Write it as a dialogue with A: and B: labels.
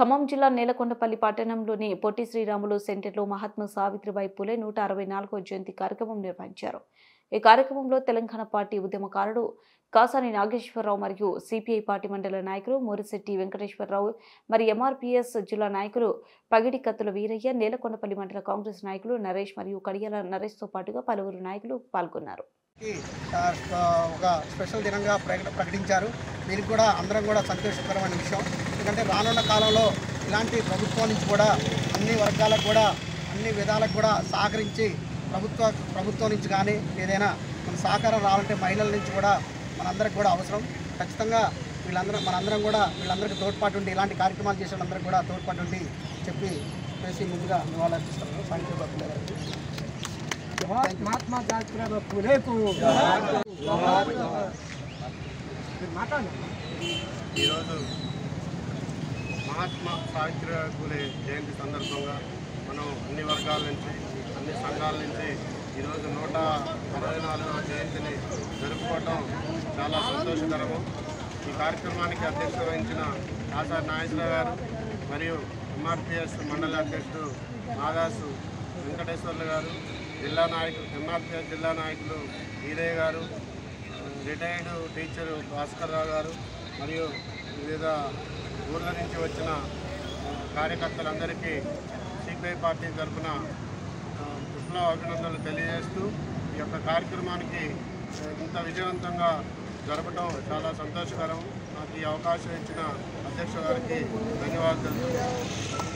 A: ఖమ్మం జిల్లా నేలకొండపల్లి పట్టణంలోని పొట్టి శ్రీరాములు సెంటర్లో మహాత్మా సావిత్రిబాయి పూలే 164వ జయంతి కార్యక్రమం నిర్వహించారు. ఈ కార్యక్రమంలో తెలంగాణ పార్టీ ఉద్యమకారుడు కాసాని నాగేశ్వరరావు మరియు సిపిఐ పార్టీ మండల నాయకులు మోరిశెట్టి వెంకటేశ్వరరావు మరి ఎంఆర్పీఎస్ జిల్లా నాయకులు పగిడి కత్తుల వీరయ్య, నేలకొండపల్లి మండల కాంగ్రెస్ నాయకులు నరేష్ మరియు కడియాల నరేష్తో పాటుగా పలువురు నాయకులు పాల్గొన్నారు.
B: ఒక స్పెషల్ దినంగా ప్రకటించారు. దీనికి కూడా అందరం కూడా సంతోషకరమైన విషయం. ఎందుకంటే రానున్న కాలంలో ఇలాంటి ప్రభుత్వం నుంచి కూడా అన్ని వర్గాలకు కూడా అన్ని విధాలకు కూడా సహకరించి ప్రభుత్వం నుంచి కానీ ఏదైనా మన సహకారం రావాలంటే మహిళల నుంచి కూడా మనందరికి కూడా అవసరం. ఖచ్చితంగా మనందరం కూడా వీళ్ళందరికీ తోడ్పాటు ఉండి ఇలాంటి కార్యక్రమాలు చేసే వాళ్ళందరికీ కూడా తోడ్పాటు ఉండి చెప్పేసి ముందుగా నివాళులర్పిస్తున్నాను.
C: మహాత్మా సావిత్రిబాయి పూలేకు
D: ఈరోజు మహాత్మా సావిత్రిబాయి పూలే జయంతి సందర్భంగా మనం అన్ని వర్గాల నుంచి అన్ని సంఘాల నుంచి ఈరోజు 164వ జయంతిని జరుపుకోవటం చాలా సంతోషకరము. ఈ కార్యక్రమానికి అధ్యక్షత వహించిన కాసాని నాగేశ్వరరావు గారు మరియు ఎంఆర్పీఎస్ మండల అధ్యక్షుడు మాదాసు వెంకటేశ్వర్లు గారు, ఎంఆర్పీఎస్ జిల్లా నాయకులు వీరయ్య గారు, రిటైర్డ్ టీచరు భాస్కర్రావు గారు మరియు వివిధ ఊర్ల నుంచి వచ్చిన కార్యకర్తలందరికీ సిపిఐ పార్టీ తరఫున విప్లవ అభినందనలు తెలియజేస్తూ ఈ యొక్క కార్యక్రమానికి ఇంత విజయవంతంగా జరపడం చాలా సంతోషకరం. నాకు ఈ అవకాశం ఇచ్చిన అధ్యక్ష గారికి ధన్యవాదాలు.